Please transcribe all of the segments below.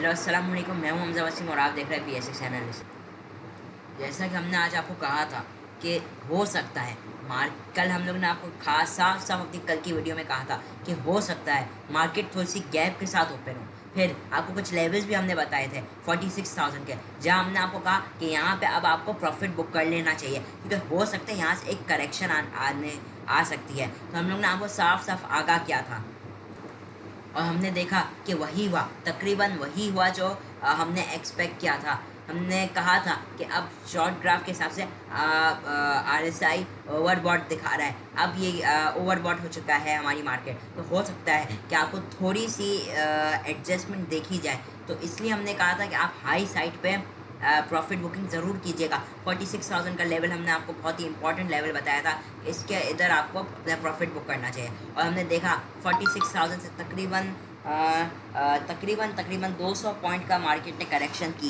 Hello अस्सलाम वालेकुम, मैं हूं हमजा वसीम और आप देख रहे हैं PSX एनालिस्ट। जैसा कि हमने आज आपको कहा था कि हो सकता है कल हम लोग ने आपको खास साफ साफ अपनी कल की वीडियो में कहा था कि हो सकता है मार्केट थोड़ी सी गैप के साथ ओपन हो। फिर आपको कुछ लेवल्स भी हमने बताए थे 46,000 के, जहां हमने आपको कहा कि यहाँ पे अब आपको प्रॉफिट बुक कर लेना चाहिए क्योंकि हो सकता है यहाँ से एक करेक्शन आने आ सकती है। तो हम लोग ने आपको साफ साफ आगाह किया था और हमने देखा कि वही हुआ, तकरीबन वही हुआ जो हमने एक्सपेक्ट किया था। हमने कहा था कि अब शॉर्ट ग्राफ के हिसाब से RSI ओवरबॉट दिखा रहा है, अब ये ओवरबॉट हो चुका है हमारी मार्केट। तो हो सकता है कि आपको थोड़ी सी एडजस्टमेंट देखी जाए, तो इसलिए हमने कहा था कि आप हाई साइड पे प्रॉफिट बुकिंग ज़रूर कीजिएगा। 46,000 का लेवल हमने आपको बहुत ही इंपॉर्टेंट लेवल बताया था, इसके इधर आपको प्रॉफिट बुक करना चाहिए। और हमने देखा 46,000 से तकरीबन 200 पॉइंट का मार्केट ने करेक्शन की।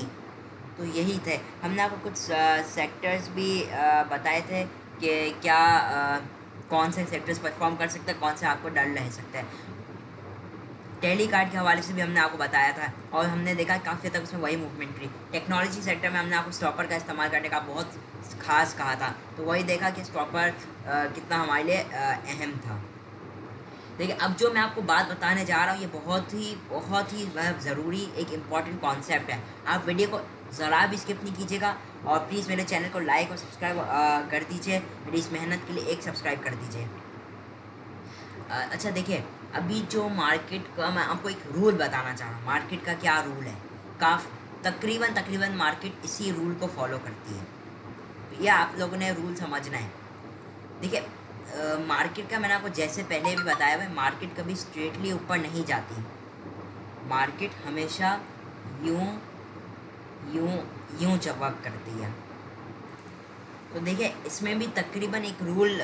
तो यही थे, हमने आपको कुछ सेक्टर्स भी बताए थे कि क्या कौन से सेक्टर्स परफॉर्म कर सकते हैं, कौन से आपको डर रह सकते हैं। टेली कार्ड के हवाले से भी हमने आपको बताया था और हमने देखा काफ़ी तक उसमें वही मूवमेंट रही। टेक्नोलॉजी सेक्टर में हमने आपको स्टॉपर का इस्तेमाल करने का बहुत खास कहा था, तो वही देखा कि स्टॉपर कितना हमारे लिए अहम था। देखिए, अब जो मैं आपको बात बताने जा रहा हूँ ये बहुत ही ज़रूरी एक इम्पॉर्टेंट कॉन्सेप्ट है। आप वीडियो को ज़रा भी स्किप नहीं कीजिएगा और प्लीज़ मेरे चैनल को लाइक और सब्सक्राइब कर दीजिए। मेरी इस मेहनत के लिए एक सब्सक्राइब कर दीजिए। अच्छा देखिए, अभी जो मार्केट का मैं आपको एक रूल बताना चाह रहा हूँ। मार्केट का क्या रूल है, तकरीबन मार्केट इसी रूल को फॉलो करती है, तो ये आप लोगों ने रूल समझना है। देखिए, मार्केट का मैंने आपको जैसे पहले भी बताया हुआ, मार्केट कभी स्ट्रेटली ऊपर नहीं जाती। मार्केट हमेशा यूं यूं यूं वर्क करती है। तो देखिए, इसमें भी तकरीबन एक रूल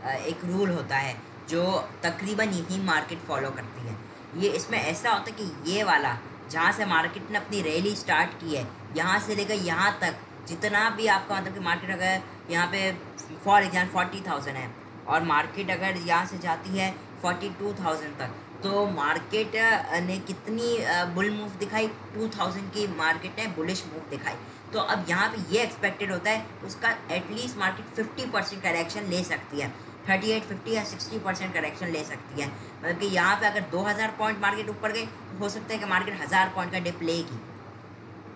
एक रूल होता है जो तकरीबन यही मार्केट फॉलो करती है। ये इसमें ऐसा होता है कि ये वाला जहाँ से मार्केट ने अपनी रैली स्टार्ट की है, यहाँ से लेकर यहाँ तक जितना भी आपका मतलब कि मार्केट अगर यहाँ पे फॉर एग्जाम्पल 40,000 है और मार्केट अगर यहाँ से जाती है 42,000 तक, तो मार्केट ने कितनी बुल मूव दिखाई, 2000 की मार्केट ने बुलिश मूव दिखाई। तो अब यहाँ पे ये एक्सपेक्टेड होता है उसका एटलीस्ट मार्केट 50% करेक्शन ले सकती है, 38, 50 या 60% करेक्शन ले सकती है। मतलब कि यहाँ पे अगर 2000 पॉइंट मार्केट ऊपर गई तो हो सकता है कि मार्केट 1000 पॉइंट का डिप लेगी।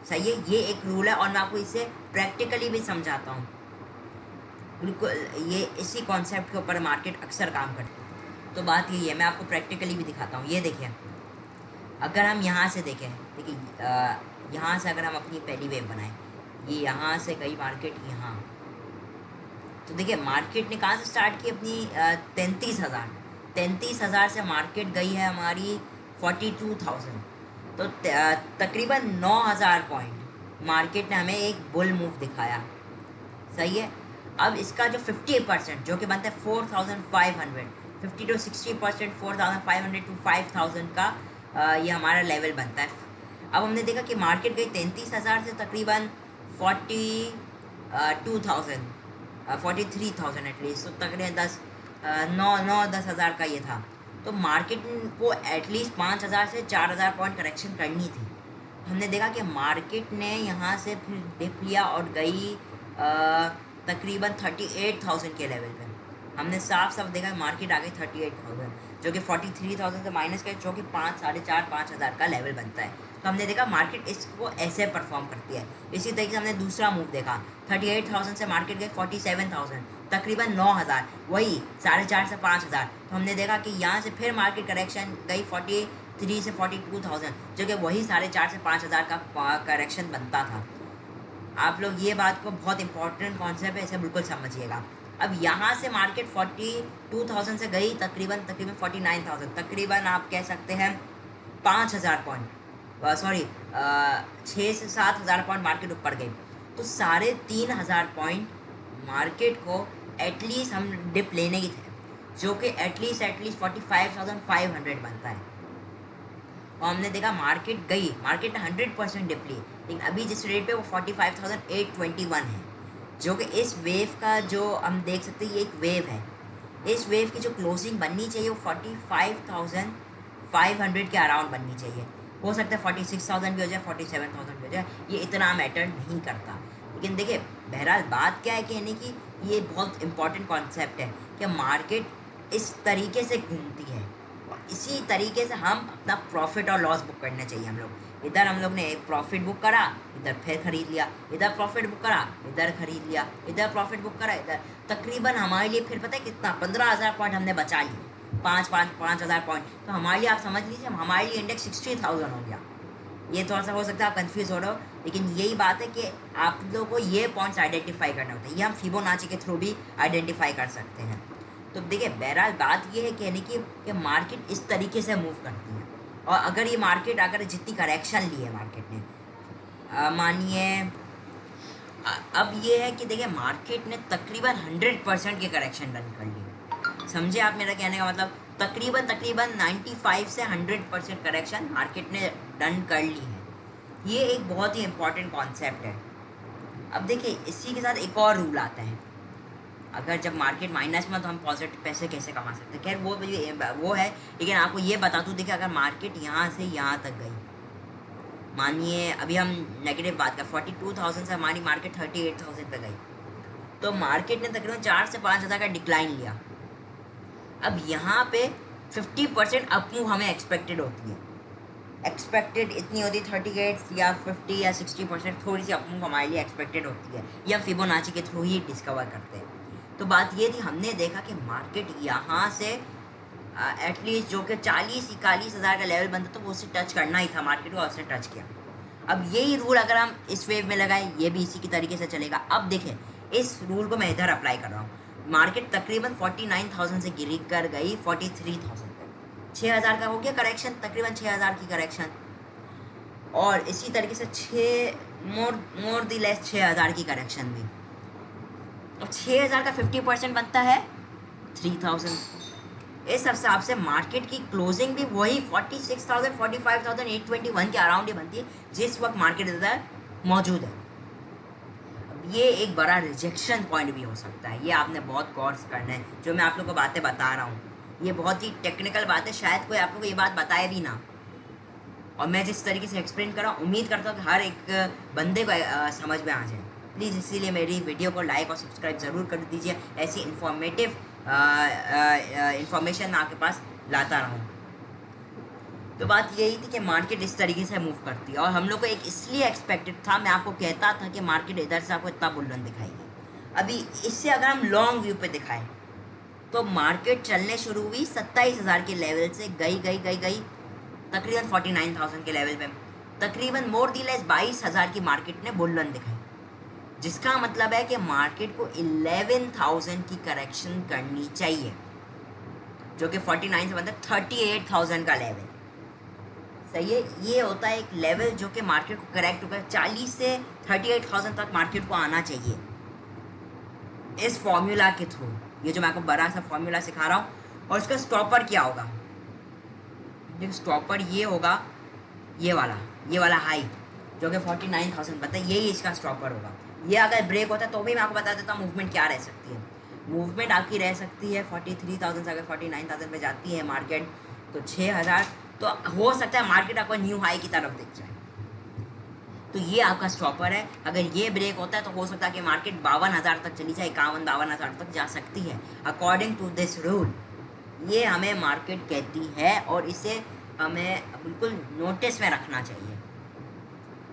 सही है, ये एक रूल है और मैं आपको इसे प्रैक्टिकली भी समझाता हूँ। बिल्कुल ये इसी कॉन्सेप्ट के ऊपर मार्केट अक्सर काम करती है। तो बात यही है, मैं आपको प्रैक्टिकली भी दिखाता हूँ। ये देखिए, अगर हम यहाँ से देखें, देखिए यहाँ से अगर हम अपनी पहली वेव बनाएं, ये यहाँ से गई मार्केट यहाँ, तो देखिए मार्केट ने कहाँ से स्टार्ट की अपनी 33,000 से मार्केट गई है हमारी 42,000। तो तकरीबन 9,000 पॉइंट मार्केट ने हमें एक बुल मूव दिखाया। सही है, अब इसका जो 50% जो कि बनता है 4,500, 50 to 60%, 4,500 to 5,000 का ये हमारा लेवल बनता है। अब हमने देखा कि मार्केट गई 33,000 से तकरीबन 42,000, 43,000 एटलीस्ट, तो तकरीबन 10,000 का ये था। तो मार्केट को एटलीस्ट 5,000 से 4,000 पॉइंट करेक्शन करनी थी। हमने देखा कि मार्केट ने यहाँ से फिर डिप लिया और गई तकरीबन 38,000 के लेवल पे। हमने साफ साफ देखा मार्केट आ गई 38,000, जो कि 43,000 से माइनस का, जो कि 5,500 का लेवल बनता है। तो हमने देखा मार्केट इसको ऐसे परफॉर्म करती है। इसी तरीके से हमने दूसरा मूव देखा, 38,000 से मार्केट गई 47,000, तकरीबन 9,000, वही 4,500 से 5,000। तो हमने देखा कि यहाँ से फिर मार्केट करेक्शन गई 43 से 42,000, जो कि वही 4,500 से 5,000 का करेक्शन बनता था। आप लोग ये बात को बहुत इंपॉर्टेंट कॉन्सेप्ट है, इसे बिल्कुल समझिएगा। अब यहाँ से मार्केट 42,000 से गई तकरीबन 49,000, तकरीबन आप कह सकते हैं 5,000 पॉइंट, सॉरी 6 से 7,000 पॉइंट मार्केट ऊपर गई। तो 3,500 पॉइंट मार्केट को एटलीस्ट हम डिप लेने की थे, जो कि एटलीस्ट 45,500 बनता है। और हमने देखा मार्केट गई, मार्केट ने 100% डिप ली, लेकिन अभी जिस रेट पे वो 45,821 है, जो कि इस वेव का जो हम देख सकते हैं ये एक वेव है। इस वेव की जो क्लोजिंग बननी चाहिए वो 45,500 के अराउंड बननी चाहिए। हो सकता है 46,000 भी हो जाए, 47,000 भी हो जाए, ये इतना मैटर नहीं करता। लेकिन देखिए बहरहाल बात क्या है कहने की, ये बहुत इंपॉर्टेंट कॉन्सेप्ट है कि मार्केट इस तरीके से घूमती है और इसी तरीके से हम अपना प्रॉफिट और लॉस बुक करना चाहिए। हम लोग इधर हम लोग ने प्रॉफिट बुक करा, इधर फिर खरीद लिया, इधर प्रॉफिट बुक करा, इधर खरीद लिया, इधर प्रॉफिट बुक करा, इधर तकरीबन हमारे लिए फिर पता है कितना 15,000 पॉइंट हमने बचा लिए, 5,000 पॉइंट। तो हमारे लिए आप समझ लीजिए हमारे लिए इंडेक्स 60,000 हो गया। ये थोड़ा सा हो सकता है आप कंफ्यूज हो रहे हो, लेकिन यही बात है कि आप लोगों को ये पॉइंट्स आइडेंटिफाई करना होता है। ये हम फिबोनाची के थ्रू भी आइडेंटिफाई कर सकते हैं। तो देखिए बहरहाल बात ये है कहने की कि मार्केट इस तरीके से मूव करती है, और अगर ये मार्केट अगर जितनी करेक्शन ली है मार्केट ने, मानिए अब ये है कि देखिए मार्केट ने तकरीबन 100% की करेक्शन डन कर ली। समझे आप मेरा कहने का मतलब, तकरीबन 95 से 100% करेक्शन मार्केट ने डन कर ली है। ये एक बहुत ही इंपॉर्टेंट कॉन्सेप्ट है। अब देखिए इसी के साथ एक और रूल आता है, अगर जब मार्केट माइनस में तो हम पॉजिटिव पैसे कैसे कमा सकते हैं। खैर वो है, लेकिन आपको ये बता दूँ देखिए अगर मार्केट यहाँ से यहाँ तक गई, मानिए अभी हम नेगेटिव बात कर 42,000 से हमारी मार्केट 38,000 पे गई, तो मार्केट ने तकरीबन 4 से 5,000 का डिक्लाइन लिया। अब यहाँ पे 50% अप मूव हमें एक्सपेक्टेड होती है, एक्सपेक्टेड इतनी होती है 38 या 50 या 60%, थोड़ी सी अप मूव हमारे लिए एक्सपेक्टेड होती है, या फिबोनाची के थ्रू ही डिस्कवर करते हैं। तो बात ये थी, हमने देखा कि मार्केट यहाँ से एटलीस्ट जो कि 40-41,000 का लेवल बनता तो वो उससे टच करना ही था मार्केट को, उसने टच किया। अब यही रूल अगर हम इस वेव में लगाएं, ये भी इसी की तरीके से चलेगा। अब देखें इस रूल को मैं इधर अप्लाई कर रहा हूँ, मार्केट तकरीबन 49,000 से गिर कर गई 43,000 पे, 6,000 का हो गया करेक्शन, तकरीबन 6,000 की करेक्शन, और इसी तरीके से 6 मोर दी लेस 6,000 की करेक्शन भी। अब 6,000 का 50% बनता है 3,000। इस हिसाब से मार्केट की क्लोजिंग भी वही 46,000 45,821 के अराउंड ही बनती है जिस वक्त मार्केट इधर मौजूद है। अब ये एक बड़ा रिजेक्शन पॉइंट भी हो सकता है, ये आपने बहुत गौर से करना है। जो मैं आप लोगों को बातें बता रहा हूँ ये बहुत ही टेक्निकल बात है, शायद कोई आप लोगों को ये बात बताए भी ना, और मैं जिस तरीके से एक्सप्लेन कर रहा हूँ उम्मीद करता हूँ कि हर एक बंदे को समझ में आ जाए। प्लीज़ इसीलिए मेरी वीडियो को लाइक और सब्सक्राइब ज़रूर कर दीजिए, ऐसी इन्फॉर्मेटिव इन्फॉर्मेशन मैं आपके पास लाता रहूँ। तो बात यही थी कि मार्केट इस तरीके से मूव करती है, और हम लोग को एक इसलिए एक्सपेक्टेड था, मैं आपको कहता था कि मार्केट इधर से आपको इतना बुल रन दिखाएगी। अभी इससे अगर हम लॉन्ग व्यू पे दिखाएं तो मार्केट चलने शुरू हुई 27,000 के लेवल से, गई तकरीबन 49,000 के लेवल पे, तकरीबन मोर दी लेस 22,000 की मार्केट ने बुल रन दिखाई, जिसका मतलब है कि मार्केट को 11,000 की करेक्शन करनी चाहिए, जो कि 49 से बनता है 38,000 का लेवल। सही है, ये होता है एक लेवल जो कि मार्केट को करेक्ट होकर 40 से 38,000 तक मार्केट को आना चाहिए इस फॉर्मूला के थ्रू। ये जो मैं आपको बड़ा सा फॉर्मूला सिखा रहा हूँ, और इसका स्टॉपर क्या होगा, देखो स्टॉपर ये होगा, ये वाला हाई जो कि 49,000 बनता है, यही इसका स्टॉपर होगा। ये अगर ब्रेक होता है तो भी मैं आपको बता देता हूँ मूवमेंट क्या रह सकती है। मूवमेंट आपकी रह सकती है 43,000 से अगर 49,000 पे जाती है मार्केट तो 6,000, तो हो सकता है मार्केट आपको न्यू हाई की तरफ दिख जाए, तो ये आपका स्टॉपर है। अगर ये ब्रेक होता है तो हो सकता है कि मार्केट 52,000 तक चली जाए, 51-52,000 तक जा सकती है अकॉर्डिंग टू दिस रूल। ये हमें मार्केट कहती है और इसे हमें बिल्कुल नोटिस में रखना चाहिए।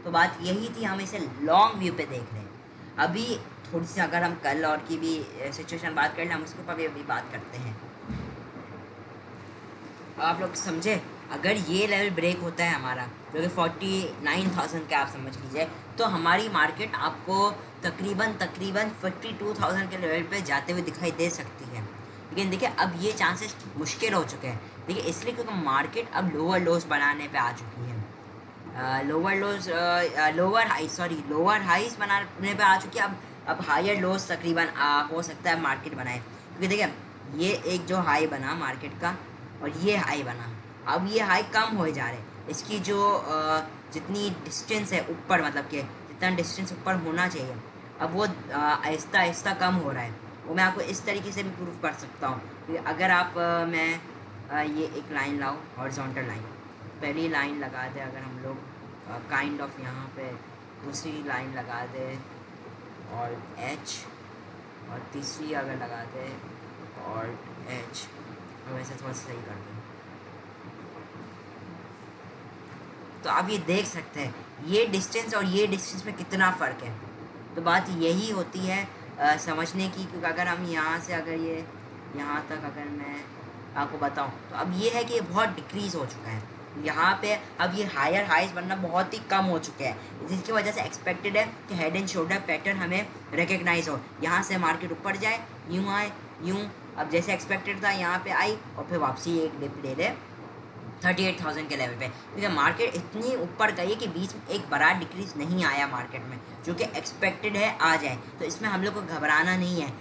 तो बात यही थी, हम इसे लॉन्ग व्यू पे देख रहे हैं। अभी थोड़ी सी अगर हम कल और की भी सिचुएशन बात कर लें, हम उसके ऊपर भी बात करते हैं। आप लोग समझे, अगर ये लेवल ब्रेक होता है हमारा जो कि 49,000 का आप समझ लीजिए, तो हमारी मार्केट आपको तकरीबन 52,000 के लेवल पे जाते हुए दिखाई दे सकती है। लेकिन देखिए अब ये चांसेस मुश्किल हो चुके हैं, देखिए इसलिए क्योंकि मार्केट अब लोअर लोज बनाने पे आ चुकी है, लोअर हाइस बनाने पे आ चुकी है। अब हायर लोज तकरीबन हो सकता है मार्केट बनाए, क्योंकि देखिए ये एक जो हाई बना मार्केट का और ये हाई बना, अब ये हाई कम हो जा रहे हैं, इसकी जो जितनी डिस्टेंस है ऊपर, मतलब कि जितना डिस्टेंस ऊपर होना चाहिए अब वो आहिस्ता आहिस्ता कम हो रहा है। वो मैं आपको इस तरीके से भी प्रूव कर सकता हूँ कि अगर आप मैं ये एक लाइन लाऊँ, हॉरिजॉन्टल लाइन, पहली लाइन लगा दे अगर हम लोग काइंड ऑफ यहाँ पे दूसरी लाइन लगा दे और एच, और तीसरी अगर लगा दे और एच, और वैसे थोड़ा सही कर दें। तो आप ये देख सकते हैं ये डिस्टेंस और ये डिस्टेंस में कितना फ़र्क है। तो बात यही होती है समझने की, क्योंकि अगर हम यहाँ से अगर ये यहाँ तक अगर मैं आपको बताऊँ तो अब ये है कि ये बहुत डिक्रीज़ हो चुका है यहाँ पे। अब ये हायर हाइज बनना बहुत ही कम हो चुके हैं, जिसकी वजह से एक्सपेक्टेड है कि हेड एंड शोल्डर पैटर्न हमें रिकग्नाइज हो। यहाँ से मार्केट ऊपर जाए, यूँ आए, यूँ, अब जैसे एक्सपेक्टेड था यहाँ पे आई और फिर वापसी एक डिप ले ले 38,000 के लेवल पे, क्योंकि मार्केट इतनी ऊपर गई कि बीच में एक बड़ा डिक्रीज नहीं आया मार्केट में, जो कि एक्सपेक्टेड है आ जाए। तो इसमें हम लोग को घबराना नहीं है,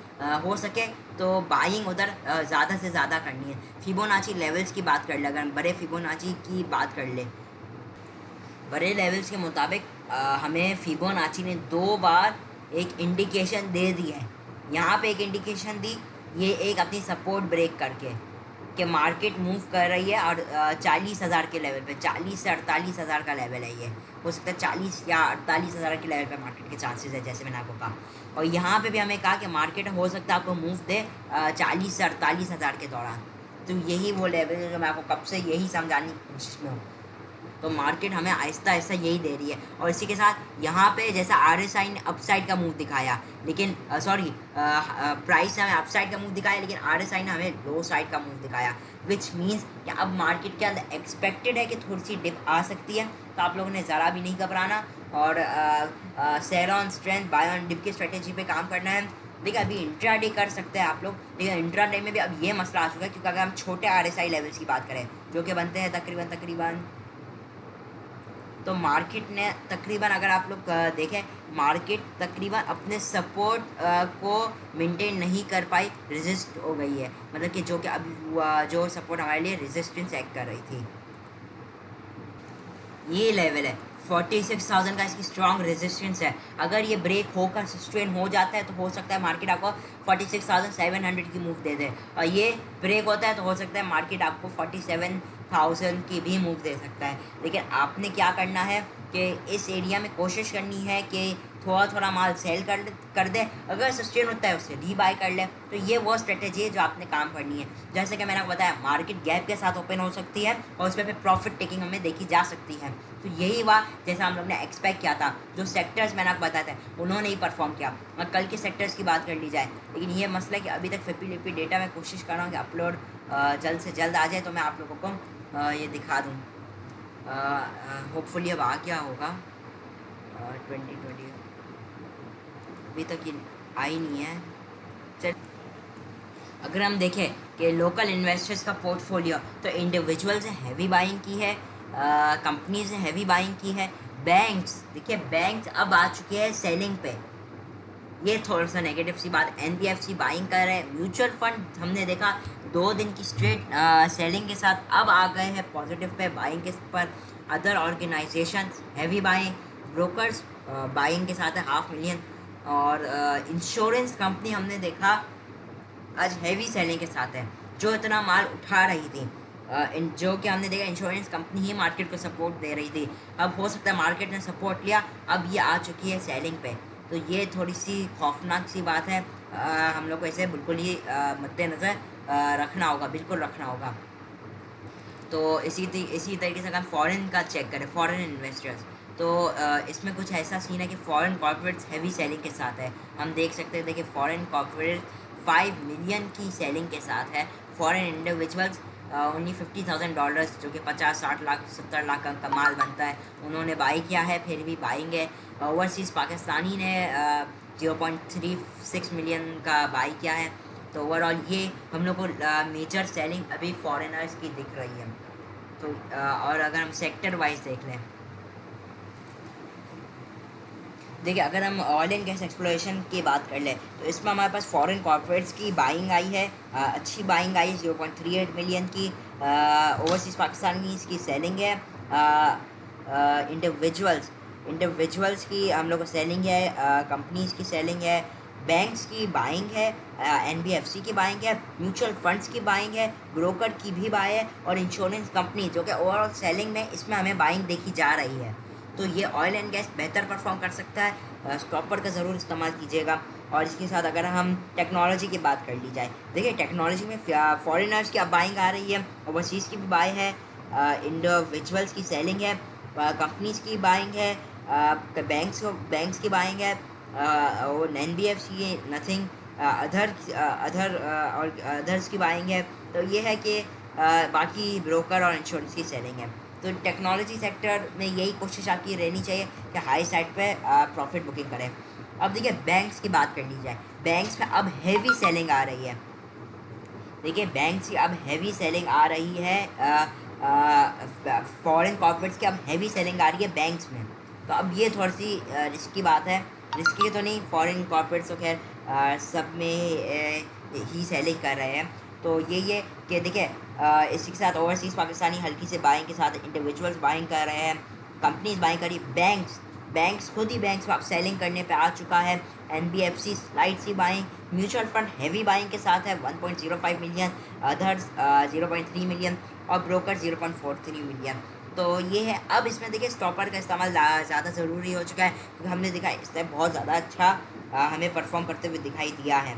हो सके तो बाइंग उधर ज़्यादा से ज़्यादा करनी है। फिबोनाची लेवल्स की बात कर ले, अगर बड़े फिबोनाची की बात कर ले, बड़े लेवल्स के मुताबिक हमें फिबोनाची ने 2 बार एक इंडिकेशन दे दी है। यहाँ पे एक इंडिकेशन दी, ये एक अपनी सपोर्ट ब्रेक करके कि मार्केट मूव कर रही है और 40,000 के लेवल पे, 40 से 48,000 का लेवल है। ये हो सकता है 40 या 48,000 के लेवल पे मार्केट के चांसेस है, जैसे मैंने आपको कहा। और यहाँ पे भी हमें कहा कि मार्केट हो सकता है आपको मूव दे 40 से 48,000 के दौरान। तो यही वो लेवल है जो मैं आपको कब से यही समझाने की कोशिश में हूँ। तो मार्केट हमें आहिस्ता आहिस्ता यही दे रही है। और इसी के साथ यहाँ पे जैसा RSI ने अपसाइड का मूव दिखाया, लेकिन प्राइस ने हमें अपसाइड का मूव दिखाया, लेकिन RSI ने हमें लो साइड का मूव दिखाया, विच मीन्स कि अब मार्केट के अंदर एक्सपेक्टेड है कि थोड़ी सी डिप आ सकती है। तो आप लोगों ने ज़रा भी नहीं घबराना और sell on strength buy on dip की स्ट्रेटेजी पे काम करना है। देखिए अभी इंट्राडे कर सकते हैं आप लोग, लेकिन इंट्राडे में भी अब ये मसला आ चुका है, क्योंकि अगर हम छोटे RSI लेवल्स की बात करें जो कि बनते हैं तकरीबन तो मार्केट ने तकरीबन, अगर आप लोग देखें, मार्केट तकरीबन अपने सपोर्ट को मेंटेन नहीं कर पाई, रेजिस्ट हो गई है। मतलब कि जो कि अभी जो सपोर्ट हमारे लिए रेजिस्टेंस एक्ट कर रही थी, ये लेवल है 46,000 का, इसकी स्ट्रॉन्ग रेजिस्टेंस है। अगर ये ब्रेक होकर सस्टेन हो जाता है तो हो सकता है मार्केट आपको 46,700 की मूव दे दे, और ये ब्रेक होता है तो हो सकता है मार्केट आपको 47,000 की भी मूव दे सकता है। लेकिन आपने क्या करना है कि इस एरिया में कोशिश करनी है कि थोड़ा थोड़ा माल सेल कर दे, अगर सस्टेन होता है उससे रीबाय कर ले। तो ये वो स्ट्रेटेजी है जो आपने काम करनी है। जैसे कि मैंने आपको बताया, मार्केट गैप के साथ ओपन हो सकती है और उस पर फिर प्रॉफिट टेकिंग हमें देखी जा सकती है। तो यही हुआ जैसा हम लोग ने एक्सपेक्ट किया था। जो सेक्टर्स मैंने आपको बताए थे उन्होंने ही परफॉर्म किया। और कल के सेक्टर्स की बात कर ली जाए, लेकिन ये मसला है कि अभी तक फिपी डेटा मैं कोशिश कर रहा हूँ कि अपलोड जल्द से जल्द आ जाए तो मैं आप लोगों को ये दिखा दूँ। होपफुली अब आ गया होगा 2020, अभी तक ये आई नहीं है। चल, अगर हम देखें कि लोकल इन्वेस्टर्स का पोर्टफोलियो, तो इंडिविजुअल्स ने हैवी बाइंग की है, कंपनीज ने हैवी बाइंग की है। बैंक्स, देखिए बैंक्स अब आ चुके हैं सेलिंग पे, ये थोड़ा सा नेगेटिव सी बात। NBFC बाइंग कर रहे हैं। म्यूचुअल फंड हमने देखा 2 दिन की स्ट्रेट सेलिंग के साथ अब आ गए हैं पॉजिटिव पे, बाइंग के पर। Other organization heavy buying, brokers buying के साथ है 500,000, और इंश्योरेंस कंपनी हमने देखा आज हैवी सेलिंग के साथ है, जो इतना माल उठा रही थी। जो कि हमने देखा इंश्योरेंस कंपनी ही मार्केट को सपोर्ट दे रही थी। अब हो सकता है मार्केट ने सपोर्ट लिया, अब ये आ चुकी है सेलिंग पे। तो ये थोड़ी सी खौफनाक सी बात है। हम लोग को इसे बिल्कुल ही मद्देनज़र रखना होगा, बिल्कुल रखना होगा। तो इसी तरीके से अगर फॉरेन का चेक करें, फॉरेन इन्वेस्टर्स, तो इसमें कुछ ऐसा सीन है कि फॉरेन कॉर्पोरेट्स हैवी सेलिंग के साथ है। हम देख सकते हैं, देखिए फॉरेन कॉर्पोरेट 5 मिलियन की सेलिंग के साथ है। फॉरेन इंडिविजुअल्स ओनली $50,000, जो कि 50-60 लाख 70 लाख का कमाल बनता है, उन्होंने बाई किया है, फिर भी बाइंग है। ओवरसीज़ पाकिस्तानी ने 0.36 मिलियन का बाई किया है। तो ओवरऑल ये हम लोग को मेजर सेलिंग अभी फॉरेनर्स की दिख रही है। तो और अगर हम सेक्टर वाइज देख लें, देखिए अगर हम ऑयल एंड गैस एक्सप्लोरेशन की बात कर लें, तो इसमें हमारे पास फॉरेन कॉर्पोरेट्स की बाइंग आई है, अच्छी बाइंग आई है 0.38 मिलियन की। ओवरसीज़ पाकिस्तानी इसकी सेलिंग है। इंडिविजुअल्स की हम लोग को सेलिंग है, कंपनीज़ की सेलिंग है बैंक्स की बाइंग है, NBFC की बाइंग है, म्यूचुअल फंड्स की बाइंग है, ब्रोकर की भी बाय है, और इंश्योरेंस कंपनी जो कि ओवरऑल सेलिंग में इसमें हमें बाइंग देखी जा रही है। तो ये ऑयल एंड गैस बेहतर परफॉर्म कर सकता है, स्टॉपर का ज़रूर इस्तेमाल कीजिएगा। और इसके साथ अगर हम टेक्नोलॉजी की बात कर ली जाए, देखिए टेक्नोलॉजी में फॉरेनर्स की अब बाइंग आ रही है, ओवरसीज़ की भी बाय है, इंडिविजुअल्स की सेलिंग है, कंपनीज की बाइंग है, बैंक्स की बाइंग है, और NBFC नथिंग, अदर और अदर्स की बाइंग है। तो ये है कि बाकी ब्रोकर और इंश्योरेंस की सेलिंग है। तो टेक्नोलॉजी सेक्टर में यही कोशिश आपकी रहनी चाहिए कि हाई साइड पे प्रॉफिट बुकिंग करें। अब देखिए बैंक्स की बात कर ली जाए, बैंक्स में अब हेवी सेलिंग आ रही है। देखिए बैंक्स की अब हेवी सेलिंग आ रही है, फॉरेन कॉर्पोरेट्स की अब हेवी सेलिंग आ रही है बैंक्स में। तो अब ये थोड़ी सी रिस्क की बात है, रिस्की तो नहीं, फॉरेन कॉर्पोरेट्स तो खैर सब में ही सेलिंग कर रहे हैं। तो ये कि देखिए इसी के साथ ओवरसीज़ पाकिस्तानी हल्की से बाइंग के साथ इंडिविजुअल्स बाइंग कर रहे हैं, कंपनीज बाइंग करी, बैंक्स खुद ही बैंक्स में अब सेलिंग करने पे आ चुका है। NBFC slide see buying, mutual fund heavy buying के साथ है 1.05 मिलियन, अदर्स 0.3 मिलियन, और ब्रोकर 0.43 मिलियन। तो ये है। अब इसमें देखिए स्टॉपर का इस्तेमाल ज़्यादा ज़रूरी हो चुका है, क्योंकि हमने देखा इससे बहुत ज़्यादा अच्छा हमें परफॉर्म करते हुए दिखाई दिया है।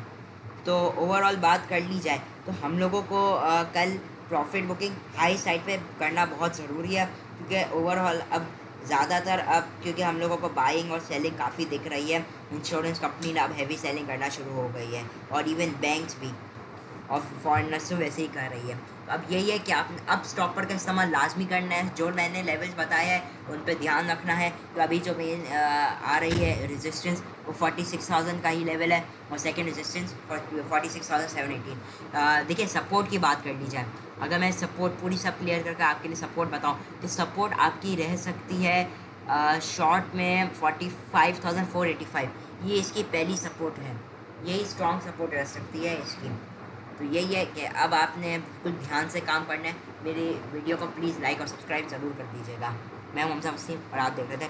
तो ओवरऑल बात कर ली जाए तो हम लोगों को कल प्रॉफिट बुकिंग हाई साइड पे करना बहुत ज़रूरी है, क्योंकि ओवरऑल अब ज़्यादातर अब क्योंकि हम लोगों को बाइंग और सेलिंग काफ़ी दिख रही है, इंश्योरेंस कंपनी ने अब हैवी सेलिंग करना शुरू हो गई है, और इवन बैंक्स भी, और फॉरेनर्स तो वैसे ही कर रही है। तो अब यही है कि आपने अब स्टॉपर का इस्तेमाल लाजमी करना है, जो मैंने लेवल्स बताया है उन पर ध्यान रखना है। तो अभी जो मेन आ रही है रेजिस्टेंस वो 46,000 का ही लेवल है, और सेकंड रेजिस्टेंस 46,718। देखिए सपोर्ट की बात कर ली जाए, अगर मैं सपोर्ट पूरी सब क्लियर करके आपके लिए सपोर्ट बताऊँ तो सपोर्ट आपकी रह सकती है शॉर्ट में 45,485, ये इसकी पहली सपोर्ट है, यही स्ट्रॉन्ग सपोर्ट रह सकती है इसकी। तो यही है कि अब आपने बिल्कुल ध्यान से काम करना है। मेरी वीडियो को प्लीज़ लाइक और सब्सक्राइब ज़रूर कर दीजिएगा। मैं हूं हमजा वसीम और आप देख रहे थे